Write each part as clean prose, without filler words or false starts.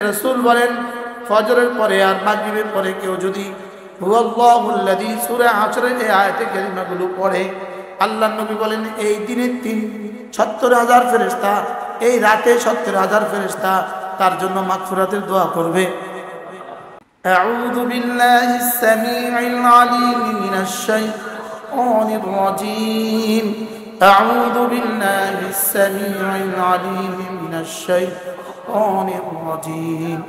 রাসূল বলেন ফজরের পরে আর মাগরিবের পরে কেউ যদি হুয়াল্লাহুল্লাযী সূরা হাশরের এই আয়াতে কারিমাগুলো পড়ে, আল্লাহর নবী বলেন এই দিনে ৭০,০০০ ফেরেশতা, এই রাতে ৭০,০০০ ফেরেশতা তার জন্য মাগফিরাতের দোয়া করবে। আউযু বিল্লাহিস সামিউল আলীম মিনাশ শাইতানির রাজীম। আউযু বিল্লাহিস সামিউল আলীম মিনাশ শাইতানির الرجيم.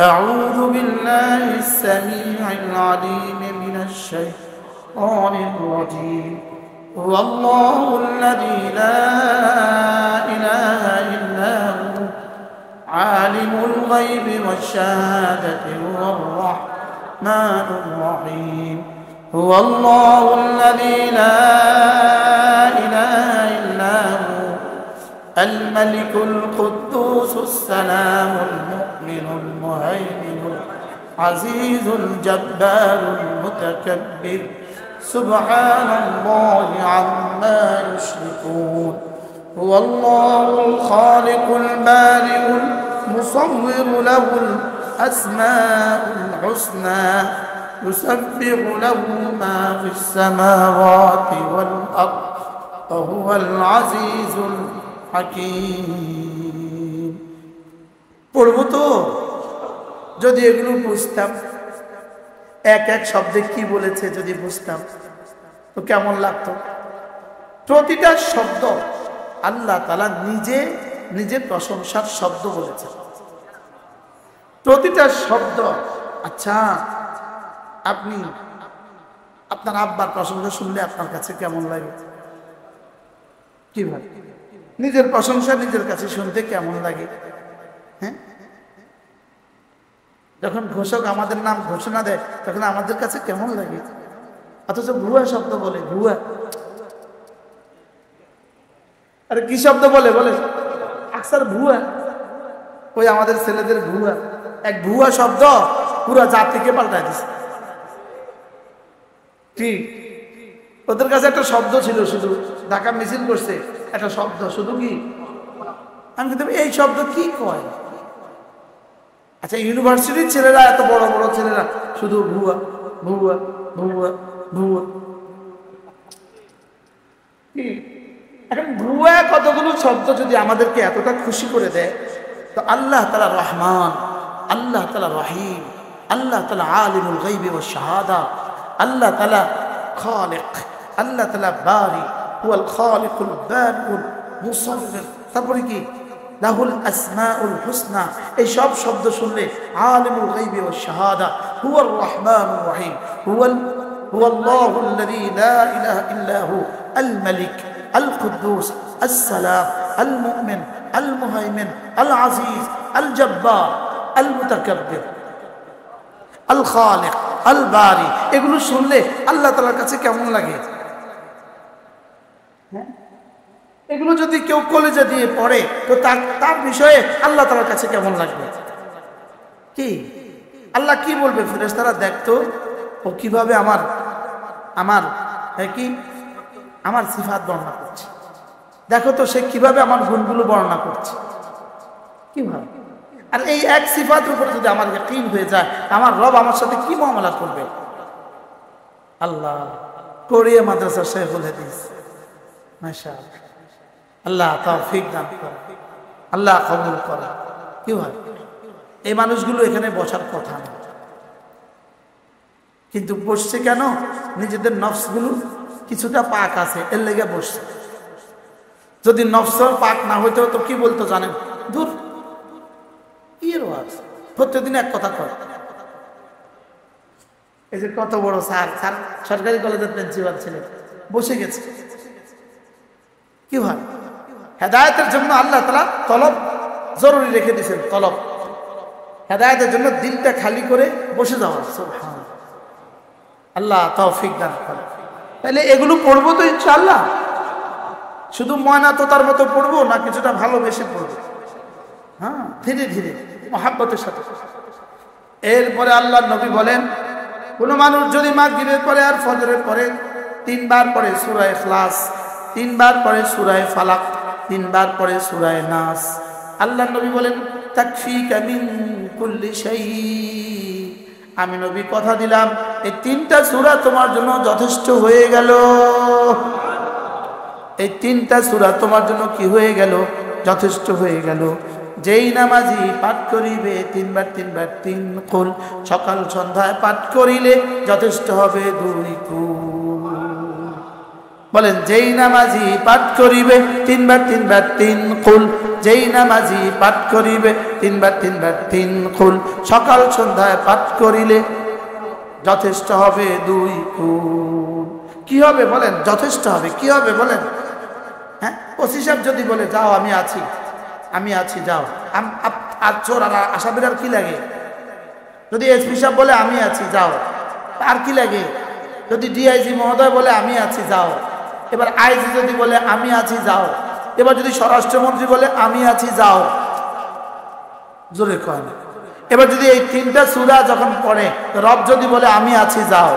أعوذ بالله السميع العليم من الشيطان الرجيم. هو الله الذي لا إله إلا هو عالم الغيب والشهادة هو الرحمن الرحيم. هو الله الذي لا إله إلا هو الملك القدوس السلام المؤمن المهيمن العزيز الجبار المتكبر سبحان الله عما يشركون. هو الله الخالق البارئ المصور له الأسماء الحسنى يسبح له ما في السماوات والأرض وهو العزيز হাকীম। পড়ব তো, যদি এগুলো বুঝতাম, এক এক শব্দে কি বলেছে যদি বুঝতাম তো কেমন লাগতো। প্রতিটা শব্দ আল্লাহ তাআলা নিজে নিজে প্রশংসার শব্দ বলেছে, প্রতিটা শব্দ। আচ্ছা, আপনি আপনার আব্বার প্রশংসা শুনলে আপনার কাছে কেমন লাগে? কি ভাই, নিজের প্রশংসা নিজের কাছে শুনতে কেমন লাগে? হ্যাঁ, যখন ঘোষক আমাদের নাম ঘোষণা দেয় তখন আমাদের কাছে কেমন লাগে? অথচ ভুয়া শব্দ বলে, ভুয়া। আরে কি শব্দ বলে বলে আকসার ভুয়া। ওই আমাদের ছেলেদের ভুয়া, এক ভুয়া শব্দ পুরো জাতিকে পাল্টায় দিচ্ছে। কি ওদের কাছে একটা শব্দ ছিল, শুধু ঢাকা মিছিল করছে একটা শব্দ, শুধু কি আমি কিন্তু এই শব্দ কি কয়। আচ্ছা, ইউনিভার্সিটির ছেলেরা, এত বড় বড় ছেলেরা শুধু ভুয়া ভুয়া ভুয়া ভুয়া। এখন ভুয়া কতগুলো শব্দ যদি আমাদেরকে এতটা খুশি করে দেয়, তো আল্লাহ তাআলা রহমান, আল্লাহ তাআলা রহিম, আল্লাহ তাআলা আলিমুল গায়বি ওয়াশ শাহাদা, আল্লাহ তাআলা খালিক, আল্লাহ তাআলা বারি, হুয়াল খালিকুল বারিউল মুসাররির, তারপরে কি লাহুল আসমাউল হুসনা। এই সব শব্দ শুনলে আলিমুল গায়বি ওয়াশ শাহাদা, হুয়ার রহমানুর রহিম, হুয়াল্লাহুল্লাযী লা ইলাহা ইল্লা হু আল মালিক আল কুদ্দুস আসসালাম আল মুমিন আল মুহাইমিন আল আজিজ আল জব্বার আল মুতাকাব্বির আল খালিক আল বারি। এগুলো শুনলে আল্লাহ তাআলার কাছে কেমন লাগে? এগুলো যদি কেউ কলেজে দিয়ে পড়ে তো তার বিষয়ে আল্লাহ তাআলার কাছে কেমন লাগবে? কি আল্লাহ কি বলবে? ফেরেশতারা দেখতো ও কিভাবে আমার আমার কি আমার সিফাত বর্ণনা করছে, দেখো তো সে কিভাবে আমার গুণগুলো বর্ণনা করছে, কিভাবে। আর এই এক সিফাতের উপর যদি আমার ইয়াকিন হয়ে যায়, আমার রব আমার সাথে কি মুআমালা করবে। আল্লাহ কোরিয়া মাদ্রাসা শাইখুল হাদিস, মাশাআল্লাহ, আল্লাহ তৌফিক দান করে, আল্লাহ কবুল করে। কি হয়, এই মানুষগুলো এখানে বসার কথা না, কিন্তু বসছে কেন? নিজেদের নফসগুলো কিছুটা পাক আছে, এর লেগে বসছে। যদি নফস পাক না হইতো তো কি বলতো জানেন? দূর এর ওয়াজ, প্রত্যেকদিন এক কথা কয়। এই যে কত বড় স্যার সরকারি কলেজের প্রিন্সিপাল ছিলেন, বসে গেছে। কি হয়, হেদায়েতের জন্য আল্লাহ তাআলা তলব জরুরি রেখে দিয়েছেন, তলব। হেদায়েতের জন্য দিলটা খালি করে বসে যাওয়া। সুবহানাল্লাহ, আল্লাহ তৌফিক দান করে। তাহলে এগুলো পড়বো তো ইনশাআল্লাহ। শুধু ময়না তোতার মতো পড়বো না, কিছুটা ভালোবেসে পড়বো, হ্যাঁ, ধীরে ধীরে মহাব্বতের সাথে। এরপরে আল্লাহ নবী বলেন, কোন মানুষ যদি মাগরিবের পরে আর ফজরের পরে 3 বার পড়ে সূরা ইখলাস, 3 বার পড়ে সূরা ফালাক, 3 বার পড়ে সূরা নাস, আল্লাহ নবী বলেন তাকফিকা মিন কুল্লি শাই। আমি নবী কথা দিলাম এই তিনটা সূরা তোমার জন্য যথেষ্ট হয়ে গেল। এই তিনটা সূরা তোমার জন্য কি হয়ে গেল? যথেষ্ট হয়ে গেল। যেই নামাজি পাঠ করিবে তিনবার তিনবার 3 কুল, সকাল সন্ধ্যায় পাঠ করিলে যথেষ্ট হবে 2 কুল। বলেন, যেই নামাজি পাঠ করিবে তিনবার তিনবার 3 কুল, যেই নামাজি পাঠ করিবে তিনবার তিনবার 3 কুল, সকাল সন্ধ্যায় পাঠ করিলে যথেষ্ট হবে 2 কুল। কি হবে বলেন? যথেষ্ট হবে। কি হবে বলেন? হ্যাঁ, ওসি সাহেব যদি বলে যাও আমি আছি, আমি আছি যাও, আর চোর আর আসামির আর কি লাগে? যদি এসপি সাহেব বলে আমি আছি যাও, আর কি লাগে? যদি ডিআইজি মহোদয় বলে আমি আছি যাও, এবার আইজি যদি বলে আমি আছি যাও, এবার যদি স্বরাষ্ট্রমন্ত্রী বলে আমি আছি যাও, জোরে কয় না। এবার যদি এই তিনটা সূরা যখন পড়ে রব যদি বলে আমি আছি যাও,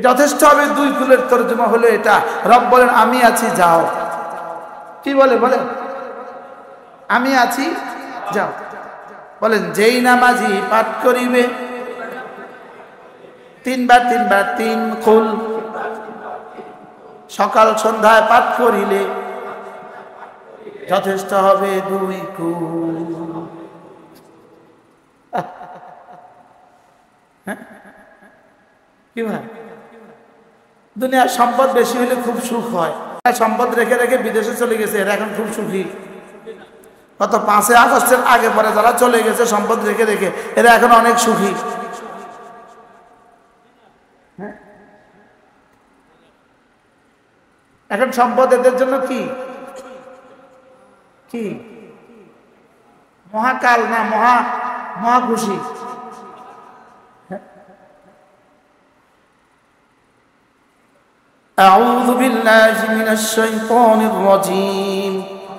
যথেষ্ট হবে। 2 কুলের তরজমা হলো এটা। রব বলেন আমি আছি যাও। কি বলে? বলেন আমি আছি যাও। বলেন, যেই নামাজি পাঠ করিবে তিনবার তিনবার 3 কুল, সকাল সন্ধ্যায় পাঠ করিলে যথেষ্ট হবে 2 কুল। হ্যাঁ, কি ভাই? দুনিয়ার সম্পদ বেশি হলে খুব সুখ হয়। সম্পদ রেখে রেখে বিদেশে চলে গেছে, এরা এখন খুব সুখী। গত 5 আগস্টের আগে পরে যারা চলে গেছে সম্পদ রেখে রেখে, এরা এখন অনেক সুখী। এখন সম্পদ এদের জন্য কি কি মহাকাল না মহা খুশি। أعوذ بالله من الشيطان الرجيم.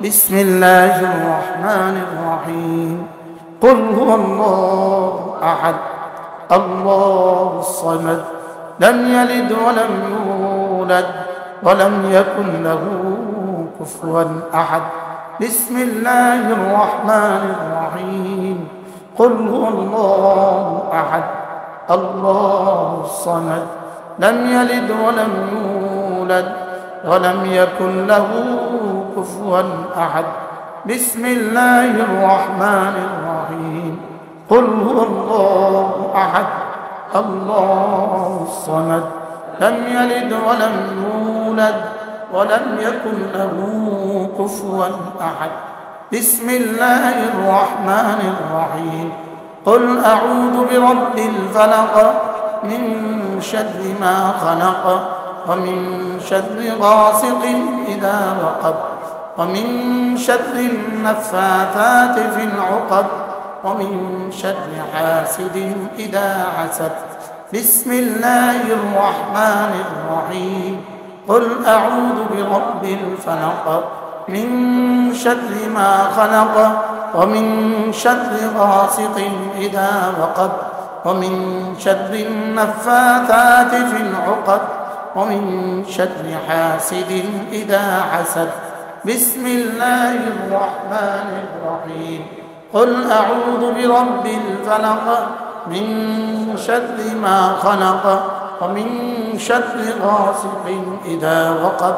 بسم الله الرحمن الرحيم. قل هو الله أحد الله الصمد لم يلد ولم يولد ولم يكن له كفوا أحد. بسم الله الرحمن الرحيم. قل هو الله أحد الله الصمد لم يلد ولم يولد ولم يكن له كفوا أحد. بسم الله الرحمن الرحيم. قل هو الله أحد الله الصمد لم يلد ولم يولد ولم يكن له كفوا أحد. بسم الله الرحمن الرحيم. قل أعوذ برب الفلق من شر ما خلق ومن شر غاسق إذا وقب ومن شر النفاثات في العقد ومن شر حاسد إذا حسد. بسم الله الرحمن الرحيم. قل أعوذ برب الفلق من شر ما خلق ومن شر غاسق إذا وقب ومن شر النفاثات في العقد ومن شر حاسد إذا حسد. بسم الله الرحمن الرحيم. قل أعوذ برب الفلق من شر ما خلق ومن شر غاسق إذا وقب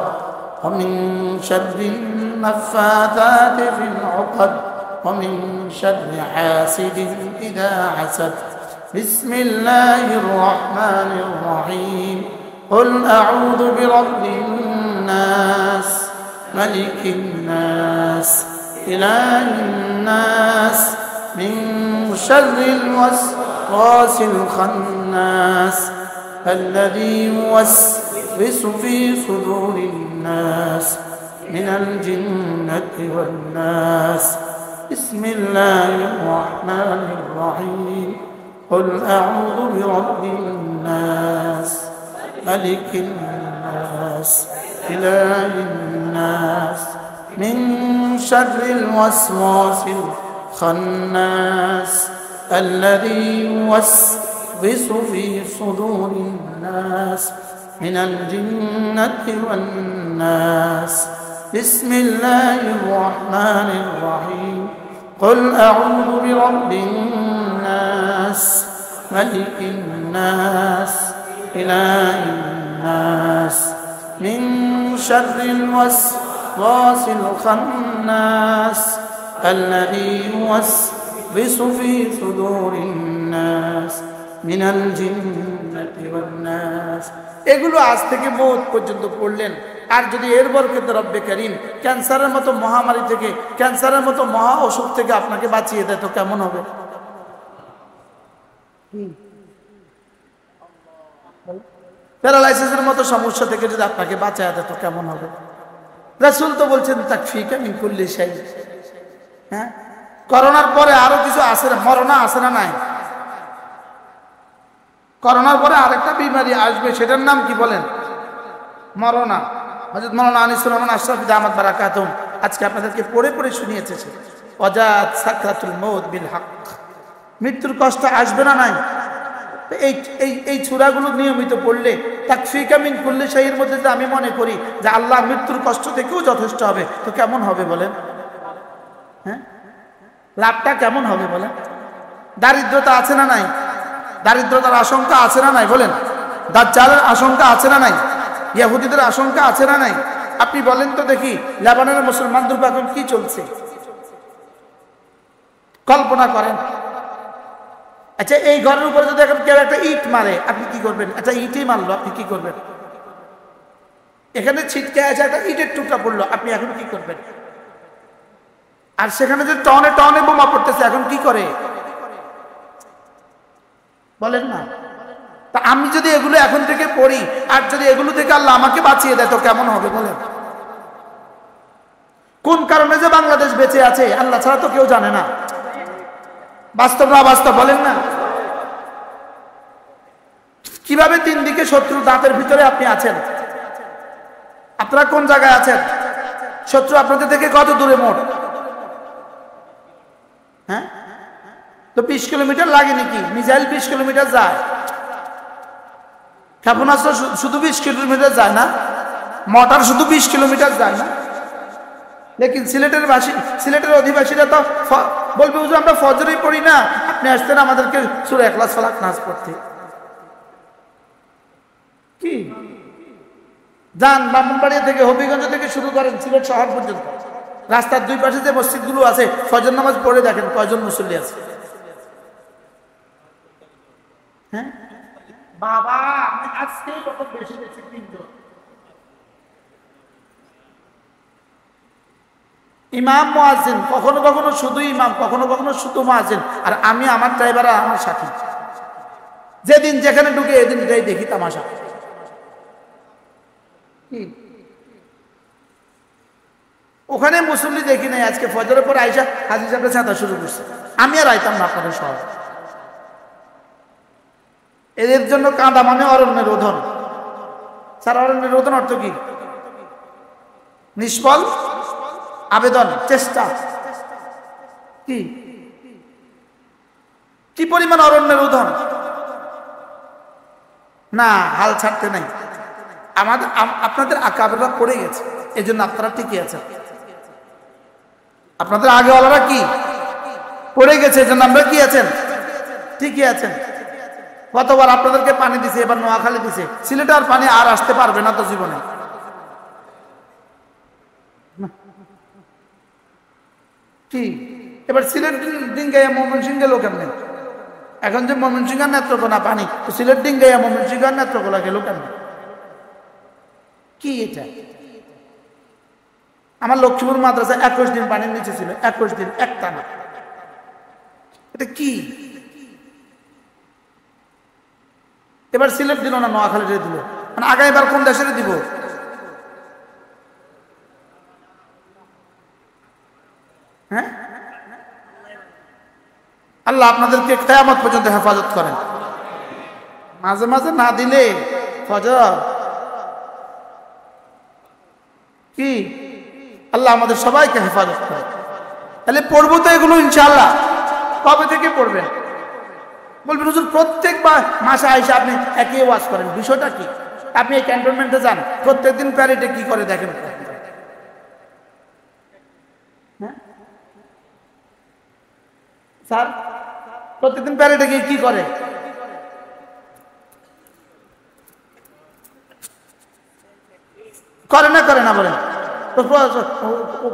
ومن شر النفاثات في العقد ومن شر حاسد إذا حسد. بسم الله الرحمن الرحيم. قل أعوذ برب الناس ملك الناس إله الناس من شر الوسواس الخناس الذي يوسوس في صدور الناس من الجنة والناس. بسم الله الرحمن الرحيم. قل أعوذ برب الناس ملك الناس إله الناس من شر الوسواس الخناس الذي يوسوس في صدور الناس من الجنة والناس. বিসমিল্লাহির রহমানির রহিম قل أعوذ برب الناس ملك الناس إله الناس من شر الوسواس الخناس الذي يوسوس في صدور الناس من الجنة والناس এগুলো আজ থেকে মওত পর্যন্ত পড়লেন। আর যদি এর বরকতে রব্বে কারীম ক্যান্সারের মতো মহামারী থেকে, ক্যান্সারের মতো মহা অসুখ থেকে আপনাকে বাঁচিয়ে দেয় তো কেমন হবে? প্যারালাইসিসের মতো সমস্যা থেকে যদি আপনাকে বাঁচায় দেয় তো কেমন হবে? রাসূল তো বলছেন তাকফিকা মিন কুল্লি শাই। হ্যাঁ, করোনার পরে আরো কিছু আছে না? মরনা আছে না নাই? করোনার পরে আরেকটা বিমারি আসবে, সেটার নাম কি বলেন? মরনা। হযরত মাওলানা আনিসুর রহমান আশরাফি দামাত বারাকাতুহুম আজকে আপনাদেরকে পড়ে পড়ে শুনিয়েছে, ওয়াজাত সাকরাতুল মউত বিল হক। মৃত্যুর কষ্ট আসবে না নাই? এই এই এই সূরাগুলো নিয়মিত পড়লে তাকফিকা মিন কুল্লি শাইয়ের মধ্যে যে আমি মনে করি যে আল্লাহ মৃত্যুর কষ্ট থেকেও যথেষ্ট হবে, তো কেমন হবে বলেন? হ্যাঁ, লাভটা কেমন হবে বলেন? দারিদ্রতা আছে না নাই? দারিদ্রতার আশঙ্কা আছে না নাই বলেন? দাজ্জালের আশঙ্কা আছে না নাই? ইহুদিদের আশঙ্কা আছে না নাই? আপনি বলেন তো দেখি, লেবাননের মুসলমানদের এখন কি চলছে কল্পনা করেন। আচ্ছা, এই ঘরের উপরে যদি এখন কেউ একটা ইট মারে, আপনি কি করবেন? আচ্ছা, ইটই মারলো, আপনি কি করবেন? এখানে ছিটকে আছে একটা ইটের টুকরা পড়লো, আপনি এখন কি করবেন? আর সেখানে যে টনে টনে বোমা পড়তেছে, এখন কি করে বলেন না? তা আমি যদি এগুলো এখন থেকে পড়ি, আর যদি এগুলো থেকে আল্লাহ আমাকে বাঁচিয়ে দেয় তো কেমন হবে বলেন? কোন কারণে যে বাংলাদেশ বেঁচে আছে আল্লাহ ছাড়া তো কেউ জানে না। বাস্তব না বাস্তব বলেন না? কিভাবে তিন দিকে শত্রু দাঁতের ভিতরে আপনি আছেন? আপনারা কোন জায়গায় আছেন? শত্রু আপনাদের থেকে কত দূরে মোট? হ্যাঁ, তো 20 কিলোমিটার লাগে নাকি? মিসাইল 20 কিলোমিটার যায়, ক্ষেপণাস্ত্র শুধু 20 কিলোমিটার যায় না, মোটর শুধু 20 কিলোমিটার যায় না। লেকিন সিলেটের অধিবাসীরা তো বলবে হুজুর আমরা ফজরই পড়ি না, আপনি আসতেন আমাদেরকে সূরা ইখলাস ফালাক নাস পড়তে। কি যান ব্রাহ্মণবাড়িয়া থেকে, হবিগঞ্জ থেকে শুরু করেন সিলেট শহর পর্যন্ত, রাস্তার দুই পাশে যে মসজিদগুলো আছে ফজর নামাজ পড়ে দেখেন কয়জন মুসল্লি আছে। হ্যাঁ বাবা, আমি আজকে কত বেশি বেশি তিনজন ইমাম মুয়াজ্জিন, কখনো কখনো শুধু ইমাম, কখনো কখনো শুধু মুয়াজ্জিন, আর আমি আমার ড্রাইভার আর আমার সাথী। যেদিন যেখানে ঢুকে এদিন যাই দেখি তামাশা। ওখানে মুসল্লি দেখি নাই, আজকে ফজরের পর আইসা হাজি সাহেবের ছাতা শুরু করছে। আমি আর আইতাম না আপনাদের শহরে। এদের জন্য কাঁদা মানে অরণ্যের রোধন। স্যার, অরণ্যের রোধন অর্থ কি? নিষ্ফল আবেদন, চেষ্টা। কি কি পরিমাণ অরণ্যের রোধন? না, হাল ছাড়তে নাই। আপনাদের আকাবেরা পড়ে গেছে, এই জন্য আপনারা টিকে আছেন। আপনাদের আগেওয়ালারা কি পড়ে গেছে, এই জন্য আমরা কি আছেন? ঠিকই আছেন। গতবার আপনাদেরকে পানি দিছে, এবার নোয়াখালী দিছে। সিলেটে আর পানি আর আসতে পারবে না তো জীবনে। কি এবার সিলেট ডিঙ্গাইয়া ময়মনসিংহ গেল কেমনে? এখন যে ময়মনসিংহের নেত্রকোনা পানি, তো সিলেট ডিঙ্গাইয়া ময়মনসিংহের নেত্রকোনা গেল কেমনে? কি এটা? আমার লক্ষ্মীপুর মাদ্রাসা 21 দিন পানির নিচে ছিল, 21 দিন একটানা। এটা কি? এবার সিলেট দিল না, নোয়াখালীতে দিল, মানে আগামীবার কোন দেশের দিব? হ্যাঁ, আল্লাহ আপনাদেরকে কিয়ামত পর্যন্ত হেফাজত করেন। মাঝে মাঝে না দিলে ফজর কি, আল্লাহ আমাদের সবাইকে হেফাজত করে। তাহলে পড়বো তো এগুলো ইনশাআল্লাহ। কবে থেকে পড়বেন? বলবেন হুজুর প্রত্যেক মাসে আইসা আপনি একই ওয়াজ করেন, বিষয়টা কি? আপনি এই ক্যান্টনমেন্টে যান, প্রত্যেকদিন প্যারেডে কি করে দেখেন। স্যার প্রত্যেকদিন প্যারেডে গিয়ে কি করে? করে না বলেন তো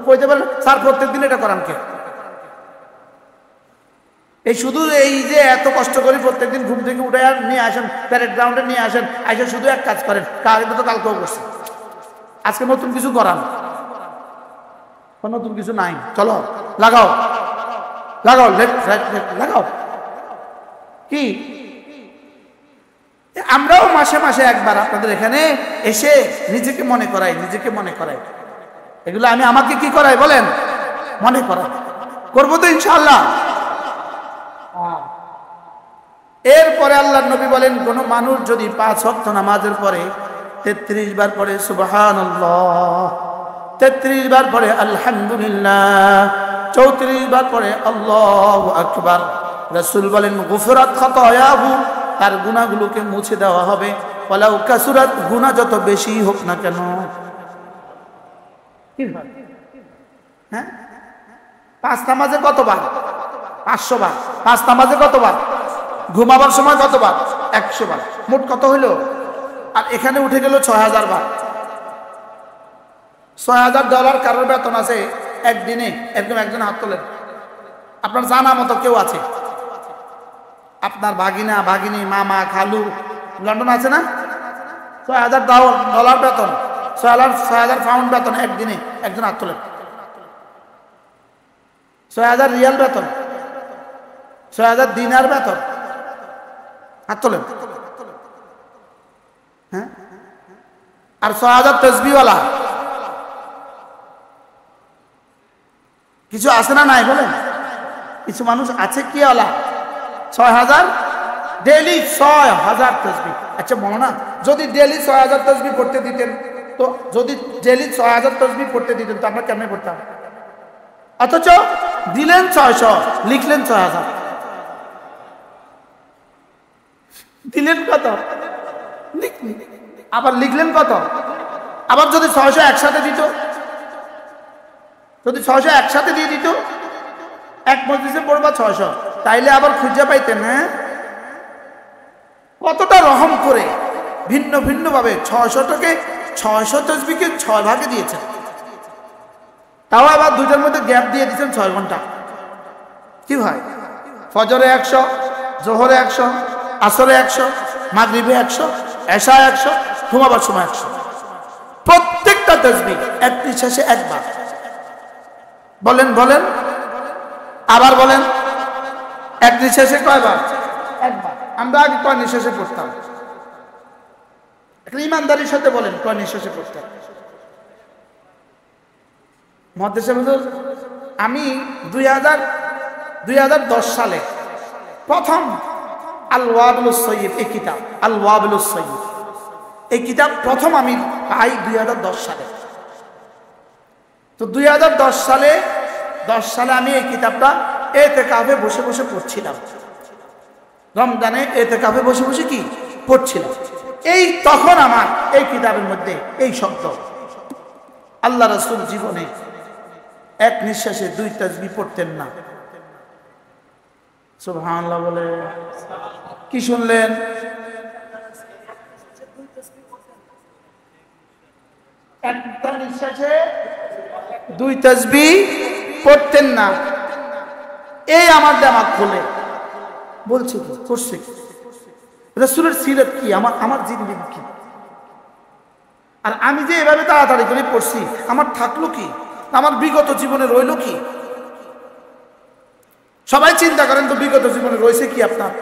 কইতে পারেন স্যার প্রত্যেকদিন এটা করান কে? এই শুধু এই যে এত কষ্ট করে প্রত্যেকদিন ঘুম থেকে উঠে নিয়ে আসেন, প্যারেড গ্রাউন্ডে নিয়ে আসেন, আইসা শুধু এক কাজ করেন, কালকে তো কালকেও করছে, আজকে নতুন কিছু করান, নতুন কিছু নাই, চলো লাগাও লাগাও লাগাও। কি আমরাও মাসে মাসে একবার আপনাদের এখানে এসে নিজেকে মনে করাই, এগুলো আমি আমাকে কি করাই বলেন? মনে করাই, করবো তো ইনশাআল্লাহ। এরপরে আল্লাহর নবী বলেন, কোন মানুষ যদি 5 ওয়াক্ত নামাজের পরে 33 বার পড়ে সুবহানাল্লাহ, 33 বার পড়ে আলহামদুলিল্লাহ, 34 বার পড়ে আল্লাহু আকবার, রাসূল বলেন গুফরাত খাতায়াহু, তার গুনাহগুলোকে মুছে দেওয়া হবে, ওয়ালাউ কাসুরাত, গুনাহ যত বেশি হোক না কেন। হ্যাঁ, 5 নামাজে কতবার? 500 বার। 5 নামাজে কতবার? ঘুমাবার সময় কতবার? 100 বার। মোট কত হইল? আর এখানে উঠে গেল 6000 বার। $6000 কারোর বেতন আছে একদিনে, এরকম একজন হাত তোলেন। আপনার জানা মতো কেউ আছে? আপনার ভাগিনা, ভাগিনী, মামা, খালু লন্ডন আছে না? $6000 বেতন, 6000 পাউন্ড বেতন একদিনে, একজন হাত তোলেন। 6000 রিয়াল বেতন, 6000 দিনার বেতন, হাত তোলেন। হ্যাঁ, আর 6000 তসবিহওয়ালা কিছু আছে না? নাই বলেন? কিছু মানুষ আছে কি ওয়ালা 6000 ডেইলি 6000 তসবিহ। আচ্ছা বলো না, যদি ডেইলি 6000 তসবিহ পড়তে দিতেন, তো যদি ডেইলি 6000 তসবিহ পড়তে দিতেন তো আমরা কেমনে পড়তাম? অথচ দিলেন 600, লিখলেন 6000। দিলেন কত? আবার লিখলেন কত? আবার যদি 600 একসাথে দিত, যদি 600 একসাথে দিয়ে দিত, এক মজলিসে পড়বা 600, তাইলে আবার খুঁজে পাইতেন। হ্যাঁ, কতটা রহম করে ভিন্ন ভিন্ন ভাবে 600টাকে 600 তসবিহকে 6 ভাগে দিয়েছেন, তাও আবার দুইটার মধ্যে গ্যাপ দিয়ে দিয়েছেন 6 ঘন্টা। কি ভাই, ফজরে 100, জোহরে 100, আসরে 100, মাগরিবে 100, এশা 100, ঘুমাবার সময় 100। প্রত্যেকটা তসবিহ একটি শেষে একবার। বলেন বলেন, আবার বলেন, এক নিঃশ্বাসে কয়বার? একবার। আমরা আগে কয় নিঃশ্বাসে পড়তাম? ইমানদারির সাথে বলেন, কয় নিঃশ্বাসে পড়তাম? মহাদেশে আমি 2010 সালে প্রথম আল ওয়াবিলুস সাইয়্যিব, এই কিতাব আল ওয়াবিলুস সাইয়্যিব, এই কিতাব প্রথম আমি পাই 2010 সালে। তো 2010 সালে আমি এই কিতাবটা এতেকাফে বসে বসে পড়ছিলাম। রমজানে এতেকাফে বসে বসে কি পড়ছিলাম। এই তখন আমার এই কিতাবের মধ্যে এই শব্দ, আল্লাহ রাসূল জীবনে এক নিঃশ্বাসে 2 তাসবিহ পড়তেন না। সুবহানাল্লাহ বলে কি শুনলেন? একটা নিঃশ্বাসে 2 তাসবিহ পড়তেন না। এই আমার দিমাগ খুলে বলছে কি করছে কি, রাসূলের সিরাত কি, আমার জিন্দেগি কি, আর আমি যে এভাবে তাড়াতাড়ি করে পড়ছি আমার থাকলো কি, আমার বিগত জীবনে রইল কি? সবাই চিন্তা করেন তো বিগত জীবনে রয়েছে কি আপনার?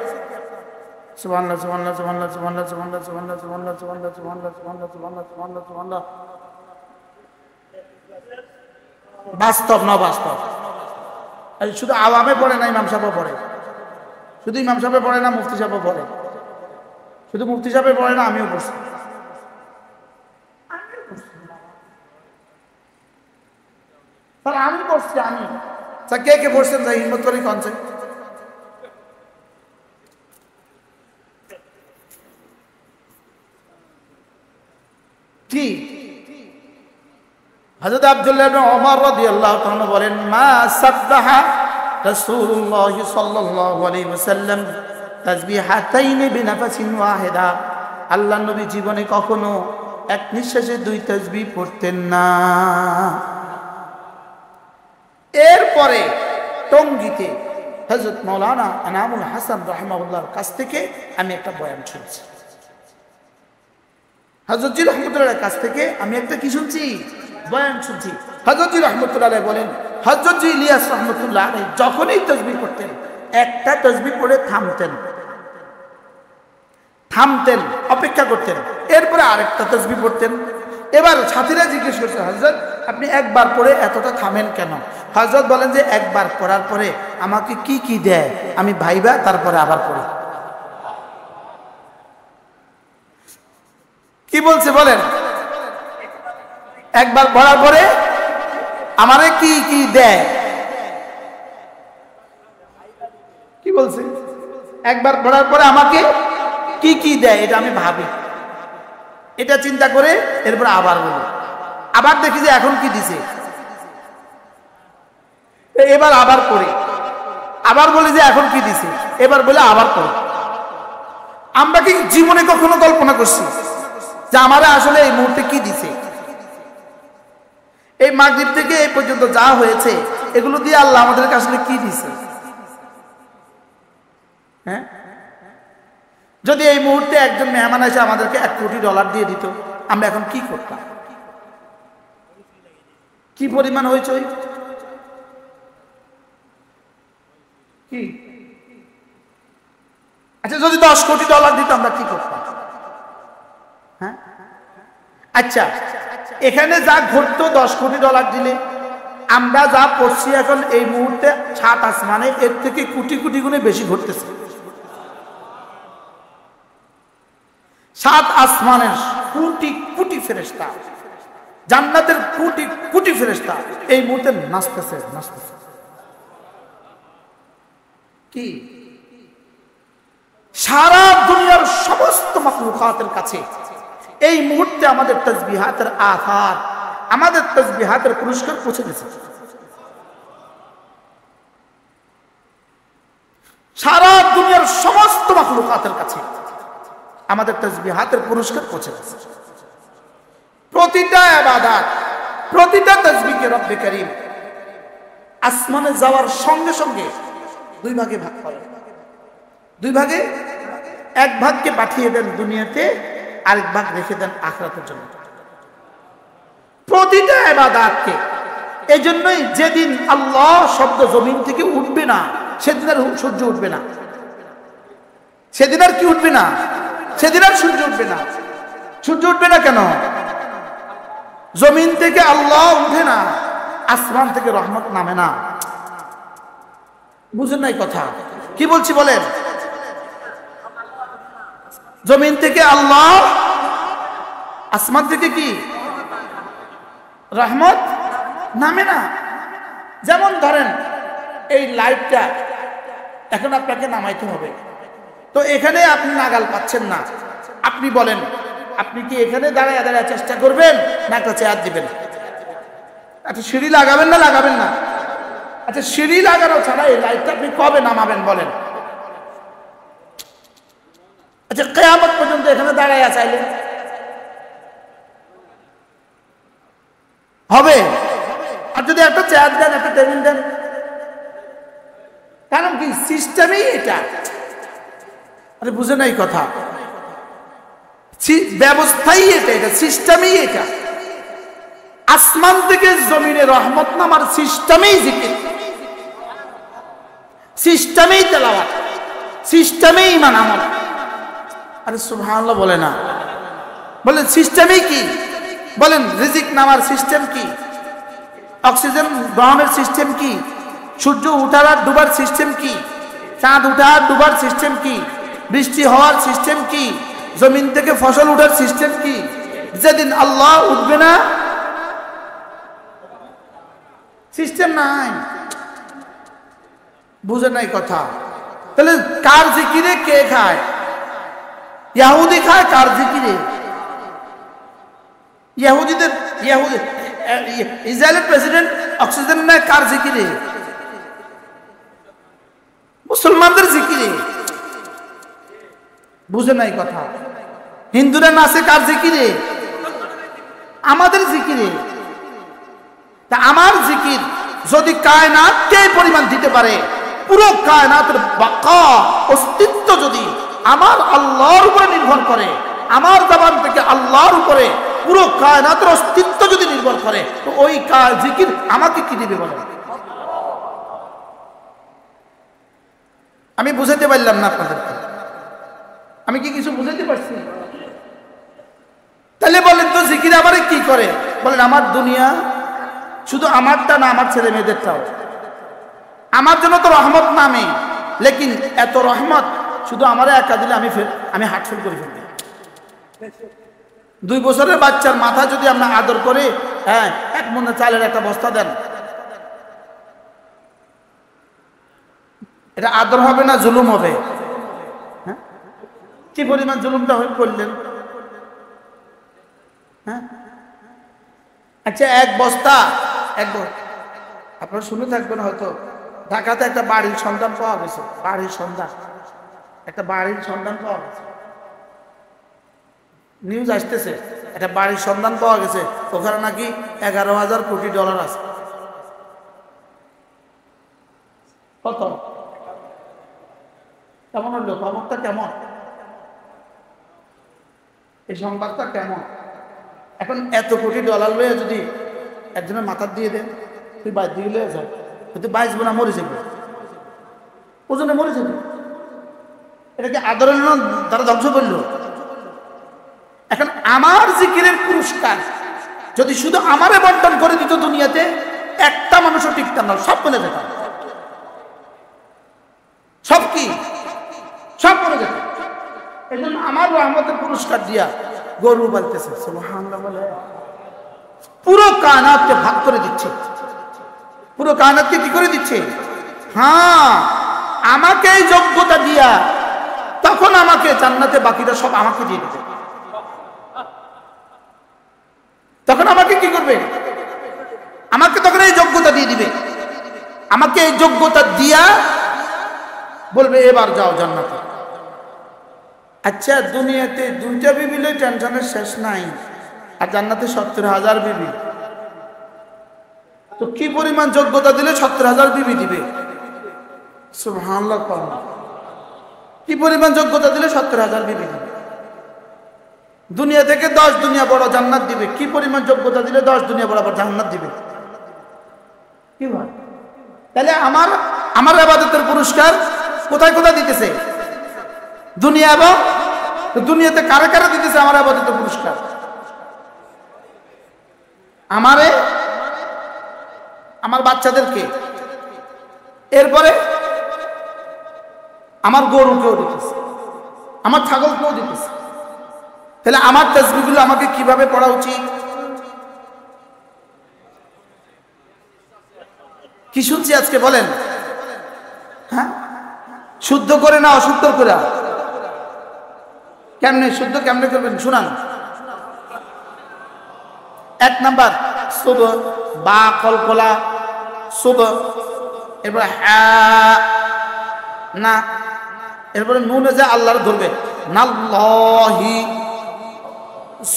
সুবহানাল্লাহ সুবহানাল্লাহ সুবহানাল্লাহ সুবহানাল্লাহ সুবহানাল্লাহ সুবহানাল্লাহ সুবহানাল্লাহ সুবহানাল্লাহ সুবহানাল্লাহ সুবহানাল্লাহ সুবহানাল্লাহ সুবহানাল্লাহ। বাস্তব না বাস্তব? শুধু আওয়ামে পড়ে না, ইমাম সাহেবও পড়ে। শুধু ইমাম সাহেব পড়ে না, মুফতি সাহেবও পড়ে। শুধু মুফতি সাহেব পড়ে না, আমিও পড়ছি। আমি পড়ছি, আমি কে কে পড়ছেন যাই হিম্মত করে কনছে। কি হযরত আব্দুল্লাহ ইবনে ওমর রাদিয়াল্লাহু তাআলা বলেন, মা সাব্বাহা রাসূলুল্লাহ সাল্লাল্লাহু আলাইহি ওয়াসাল্লাম তাসবিহাতাইন বিনাফাসিন ওয়াহিদা, আল্লাহর নবী জীবনে কখনো এক নিঃশ্বাসে 2 তাসবিহ পড়তেন না। এরপরে টঙ্গীতে হযরত মাওলানা আনামুল হাসান রাহিমাহুল্লাহর কাছ থেকে আমি একটা বয়ান শুনছি। হযরত জি রহমতুল্লাহর কাছ থেকে আমি একটা কি শুনছি? বয়ান শুনছি। হযরত জি রহমতুল্লাহ বলেন, হযরত জি ইলিয়াস রহমতুল্লাহ আলাইহি যখনই তাসবিহ পড়তেন, একটা তাসবিহ পড়ে থামতেন, অপেক্ষা করতেন, এরপরে আরেকটা তাসবিহ পড়তেন। এবার সাথীরা জিজ্ঞেস করছে, হযরত আপনি একবার পড়ে এতটা থামেন কেন? হযরত বলেন যে একবার পড়ার পরে আমাকে কি কি দেয় আমি ভাইবা তারপরে আবার পড়ি। কি বলছে বলেন? একবার পড়ার পরে আমারে কি কি দেয়? কি বলছে? একবার পড়ার পরে আমাকে কি কি দেয় এটা আমি ভাবি, এটা চিন্তা করে এরপর আবার বলি, আবার দেখি যে এখন কি দিছে, এবার আবার পড়ি, আবার বলি যে এখন কি দিছে, এবার বলে আবার পড়ি। আমরা কি জীবনে কখনো কল্পনা করছি যে আমারে আসলে এই মুহূর্তে কি দিছে? এই মাগরিব থেকে এই পর্যন্ত যা হয়েছে এগুলো দিয়ে আল্লাহ আমাদেরকে আসলে কি দিছে? হ্যাঁ, যদি এই মুহূর্তে একজন মেহমান এসে আমাদেরকে $1 কোটি দিয়ে দিত, আমরা এখন কি করতাম? কি পরিমাণ হইচই? কি আচ্ছা, যদি $10 কোটি দিত আমরা কি করতাম? হ্যাঁ, আচ্ছা, এখানে যা ঘটতো $10 কোটি দিলে, আমরা যা পড়ছি এখন এই মুহূর্তে 7 আসমানে এর থেকে কোটি কোটি গুণে বেশি ঘটতেছে। 7 আসমানের কোটি কোটি ফেরেশতা, জান্নাতের কোটি কোটি ফেরেশতা এই মুহূর্তে নাচতেছে। কি সারা দুনিয়ার সমস্ত মাখলুকাতের কাছে এই মুহূর্তে আমাদের তাসবিহাতের আথার, আমাদের তাসবিহাতের পুরস্কার পৌঁছে গেছে। সারা দুনিয়ার সমস্ত মাখলুকাতের কাছে আমাদের তাসবিহাতের পুরস্কার পৌঁছে গেছে। প্রতিটা ইবাদত, প্রতিটা তাসবিহকে রব্বে কারীম আসমানে যাওয়ার সঙ্গে সঙ্গে 2 ভাগে ভাগ করেন। 2 ভাগে, 1 ভাগকে পাঠিয়ে দেন দুনিয়াতে, আরেক ভাগ রেখে দেন আখিরাতের জন্য। প্রতিটা ইবাদতকে, এজন্যই যেদিন আল্লাহ শব্দ জমিন থেকে উঠবে না সেদিন আর সূর্য উঠবে না। সেদিন আর কি উঠবে না? সেদিন আর সূর্য উঠবে না। সূর্য উঠবে না কেন? জমিন থেকে আল্লাহ উঠে না, আসমান থেকে রহমত নামে না। বুঝেন নাই কথা? কি বলছি বলেন? জমিন থেকে আল্লাহ, আসমান থেকে কি রহমত নামে না। যেমন ধরেন এই লাইটটা এখন আপনাকে নামাইতে হবে, তো এখানে আপনি নাগাল পাচ্ছেন না, আপনি বলেন আপনি কি এখানে দাঁড়ায় দাঁড়ায় চেষ্টা করবেন না একটা চেয়ার দিবেন? আচ্ছা, সিঁড়ি লাগাবেন না লাগাবেন না? আচ্ছা, সিঁড়ি লাগানো ছাড়া এই লাইটটা আপনি কবে নামাবেন বলেন? আচ্ছা, কিয়ামত পর্যন্ত এখানে দাঁড়ায় চাইলেন হবে? আর যদি একটা চেয়ার দেন, একটা টেবিল দেন, কারণ কি সিস্টেমই এটা। আরে বুঝে নাই কথা? ব্যবস্থাই এটা সিস্টেমই এটা। আসমান থেকে জমিনে রহমত নামার সিস্টেমেই জিকির, সিস্টেমেই তেলাওয়াত, সিস্টেমেই ঈমান আমল। আরে সুবহানাল্লাহ বলে না? বলেন সিস্টেমেই কি? বলেন রিজিক নামার সিস্টেম কি? অক্সিজেন গ্রহণের সিস্টেম কি? সূর্য উঠার আর ডুবার সিস্টেম কি? চাঁদ উঠার ডুবার সিস্টেম কি? বৃষ্টি হওয়ার সিস্টেম কি? জমিন থেকে ফসল উঠার সিস্টেম কি? যেদিন আল্লাহ উঠবে না সিস্টেম নাই। বুঝে নাই কথা? তাহলে কার জিকিরে কে খায়? ইহুদি খায় কার জিকিরে? ইসরায়েলের প্রেসিডেন্ট অক্সিজেন নেয় কার জিকিরে? মুসলমানদের জিকিরে, বুঝে নাই কথা। হিন্দুরা নাচে কার জিকিরে? আমাদের জিকিরে। তা আমার জিকির যদি কায়নাতকে পরিমাণ দিতে পারে, পুরো কায়নাতের বাকা অস্তিত্ব যদি আমার আল্লাহর উপরে নির্ভর করে, আমার জবান থেকে আল্লাহর উপরে পুরো কায়নাতের অস্তিত্ব যদি নির্ভর করে, তো ওই জিকির আমাকে কি দিবে বলেন? আমি বুঝাতে পারলাম না আপনাদেরকে? আমি কি কিছু বুঝাতে পারছি? তাহলে বলেন তো জিকির আবার কি করে? বলেন আমার দুনিয়া শুধু আমারটা না, আমার ছেলে মেয়েদেরটাও আমার জন্য তো রহমত নামে, লেকিন এত রহমত শুধু আমার একা দিলে আমি হার্ট ফেল করে ফেলবো। 2 বছরের বাচ্চার মাথা যদি আমরা আদর করে, হ্যাঁ, 1 মণ চালের একটা বস্তা দেন, এটা আদর হবে না জুলুম হবে? হ্যাঁ, কি পরিমাণ জুলুমটা করলেন? হ্যাঁ, আচ্ছা, 1 বস্তা আপনারা শুনে থাকবেন হয়তো, ঢাকাতে একটা বাড়ির সন্ধান পাওয়া গেছে। একটা বাড়ির সন্ধান পাওয়া গেছে, নিউজ আসতেছে, একটা বাড়ির সন্ধান পাওয়া গেছে। ওখানে নাকি $11,000 কোটি আছে। কত? কেমন হলো খবরটা? কেমন এই সংবাদটা? কেমন? এখন এত কোটি ডলার লয়ে যদি একজনের মাথার দিয়ে দেন, তুই বাইর দিয়ে লয়ে যাও, তুই বাইশ বোনা মরে যাবে, ওজনে মরে যাবে। এটাকে আদরের তারা ধ্বংস করলো। এখন আমার জিকিরের পুরস্কার যদি শুধু আমারে বন্টন করে দিত দুনিয়াতে, একটা মানুষও টিকতাম না, সব মনে যেত। সব কি? সব মনে যেত। এই জন্য আমার রহমতের পুরস্কার দিয়া গরু বলতেছে সুবহানাল্লাহ বলে পুরো কায়নাতকে ভাগ করে দিচ্ছে। পুরো কায়নাতকে কি করে দিচ্ছে? হ্যাঁ, আমাকে এই যোগ্যতা দিয়া তখন আমাকে জান্নাতে বাকিটা সব আমাকে দিয়ে দিবে। তখন আমাকে কি করবে? আমাকে তখন এই যোগ্যতা দিয়ে দিবে। আমাকে এই যোগ্যতা দিয়া বলবে এবার যাও জান্নাতে। আচ্ছা, দুনিয়াতে 2টা বিবি লই টেনশনের শেষ নাই, আর জান্নাতে 70,000 বিবি। তো কি পরিমাণ যোগ্যতা দিলে 70,000 বিবি দিবে? সুবহানাল্লাহ। কি পরিমাণ যোগ্যতা দিলে 70,000 বিবি দিবে? দুনিয়া থেকে 10 দুনিয়া বড় জান্নাত দিবে। কি পরিমাণ যোগ্যতা দিলে 10 দুনিয়া বরাবর জান্নাত দিবে? কি ভাই? তাহলে আমার ইবাদতের পুরস্কার কোথায় কোথায় দিতেছে? দুনিয়া এবং দুনিয়াতে কারে কারে দিতেছে আমার ইবাদতের পুরস্কার? আমারে, আমার বাচ্চাদেরকে, এরপরে আমার গরুকেও দিতেছে, আমার ছাগলকেও দিতেছে। তাহলে আমার তাসবিহগুলো আমাকে কিভাবে পড়া উচিত? কি শুনছি আজকে বলেন? হ্যাঁ, শুদ্ধ করে না অশুদ্ধ করে? কেমনে শুদ্ধ কেমনে করবেন শুনান। 1 নাম্বার সুব, বা কলকলা সুব, এরপরে হ্যাঁ না, এরপরে নুনে যে আল্লাহর ধরবে নাল্লাহি,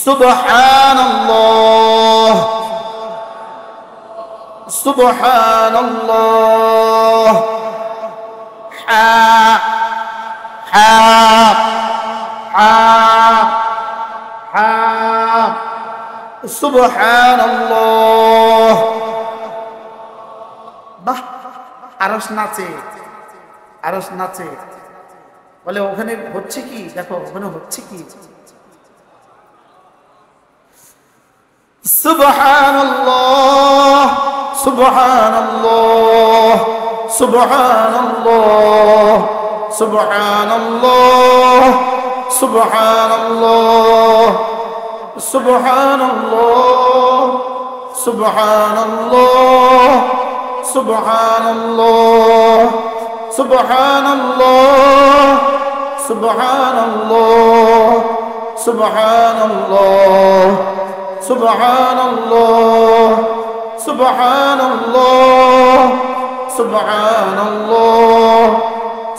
সুবহানাল্লাহ, সুবহানাল্লাহ, হ্যাঁ হ্যাঁ হ্যাঁ হ্যাঁ, সুবহানাল্লাহ। বাহ, আরশ নাচে, আরশ নাচে। বলে ওখানে হচ্ছে কি? দেখো ওখানে হচ্ছে কি? সুবহানাল্লাহ, সুবহানাল্লাহ, সুবহানাল্লাহ, সুবহানাল্লাহ, সুবহানাল্লাহ, সুবহানাল্লাহ, সুবহানাল্লাহ, সুবহানাল্লাহ, সুবহানাল্লাহ, সুবহানাল্লাহ, সুবহানাল্লাহ, সুবহানাল্লাহ, সুবহানাল্লাহ, সুবহানাল্লাহ,